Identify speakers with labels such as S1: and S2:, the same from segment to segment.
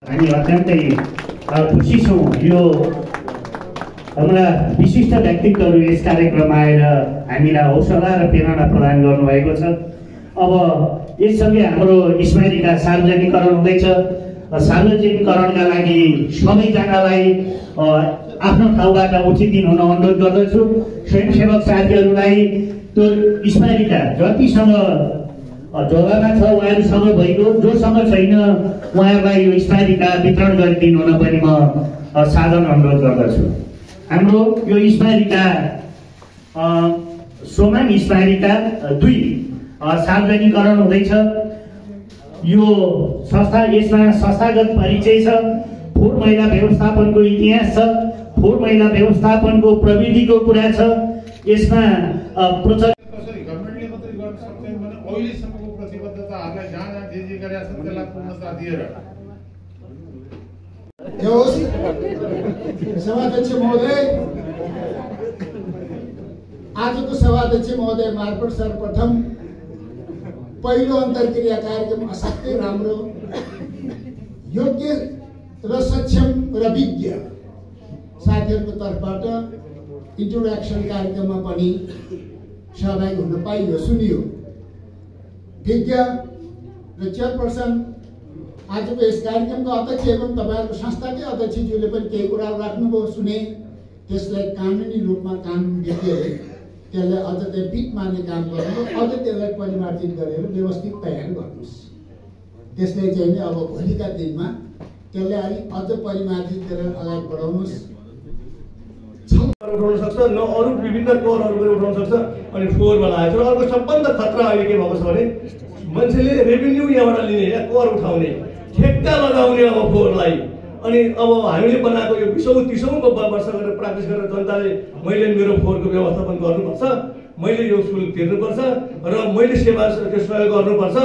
S1: हामी अत्यन्तै खुसी छौँ। यो हाम्रा विशिष्ट व्यक्तित्वहरू यस कार्यक्रममा आएर हामीलाई हौसला र प्रेरणा प्रदान गर्नुभएको छ। अब यससँगै हाम्रो स्मारिका सार्वजनिकरण हुँदैछ। सार्वजनिकरणका लागि सबैजनालाई आफ्नो ठाउँबाट उठिदिनु हुन अनुरोध गर्दछु। स्वयंसेवक साथीहरूलाई त्यो स्मारिका जतिसँग जग्गामा छ उहाँहरूसँग भएको, जोसँग छैन उहाँहरूलाई यो स्मारिका वितरण गरिदिनु हुन पनि म सादर अनुरोध गर्दछु। हाम्रो यो स्मारिका सोमान स्मारिका 2 सार्वजनिकरण हुँदैछ। यो संस्था, यसमा संस्थागत परिचय छ, फोहोर मैला व्यवस्थापनको इतिहास छ, फोहोर मैला व्यवस्थापनको प्रविधिको कुरा छ। यसमा
S2: सभाध्यक्ष महोदय, आजको सभाध्यक्ष महोदय मार्फत सर्वप्रथम पहिलो अन्तर्क्रिया कार्यक्रम असाध्यै राम्रो, योग्य र सक्षम र विज्ञ साथीहरूको तर्फबाट इन्ट्रोडक्सन कार्यक्रममा पनि सहभागी हुन पाइयो, सुनियो। विज्ञ र चेयरपर्सन आजको यस कार्यक्रमको अध्यक्ष एवं तपाईँहरूको संस्थाकै अध्यक्षज्यूले पनि केही कुराहरू राख्नुभयो, सुने। त्यसलाई कानुनी रूपमा कानुन विज्ञले त्यसलाई अझ चाहिँ पिक मार्ने काम गर्नु, अझ त्यसलाई परिमार्जित गरेर व्यवस्थित तयार गर्नुहोस्। त्यसले चाहिँ नि अब भोलिका दिनमा त्यसलाई अलिक अझ परिमार्जित गरेर अगाडि बढाउनुहोस्।
S3: उठाउन सक्छ, न अरू विभिन्न करहरू पनि उठाउन सक्छ। अनि फोहोरबाट आएको छ। अर्को सबभन्दा खतरा अहिले के भएको छ भने मान्छेले रेभिन्यू यहाँबाट लिने, या कर उठाउने, ठेक्का लगाउने अब फोहोरलाई। अनि अब हामीले बनाएको यो 20औं-30औं वर्ष गरेर प्र्याक्टिस गरेर जनताले मैले मेरो फोहोरको व्यवस्थापन गर्नुपर्छ, मैले यो शुल्क तिर्नुपर्छ र मैले सेवा सहयोग गर्नुपर्छ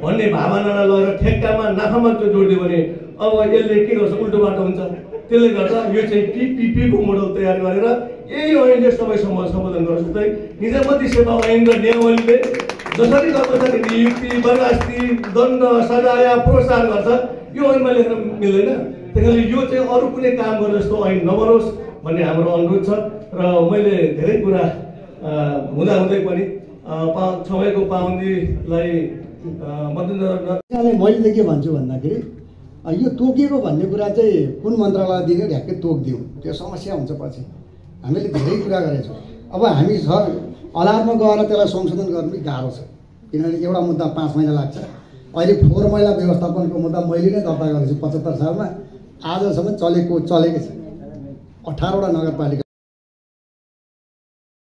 S3: भन्ने भावनालाई लगेर ठेक्कामा नाफामा जोडिदियो भने अब यसले के गर्छ, उल्टो बाटो हुन्छ। त्यसले गर्दा यो चाहिँ टिपिपीको मोडल तयार गरेर यही ऐनले सबै सम्बोधन गर्छ। जस्तै निजामती सेवा ऐन र नियमावलीले जसरी कर्मचारी नियुक्ति, बर्खास्ती, दण्ड, सजाय, प्रोत्साहन गर्छ, यो ऐनमा लेख्न मिल्दैन। त्यसैले यो चाहिँ अरू कुनै काम गर्ने जस्तो ऐन नबनोस् भन्ने हाम्रो अनुरोध छ। र मैले धेरै कुरा हुँदाहुँदै पनि सबैको पाबन्दीलाई मध्यनजर
S4: मैले त के भन्छु भन्दाखेरि यो तोकिएको भन्ने कुरा चाहिँ कुन मन्त्रालय दिने ढ्याक्कै तोकिदिउँ, त्यो समस्या हुन्छ। पछि हामीले धेरै कुरा गरेछौँ। अब हामी सर अलार्ममा गएर त्यसलाई संशोधन गर्नु पनि गाह्रो छ, किनभने एउटा मुद्दा 5 महिना लाग्छ। अहिले फोहोर मैला व्यवस्थापनको मुद्दा मैले नै दर्ता गरेको छु 75 सालमा, आजसम्म चलेको छैन। 18वटा नगरपालिका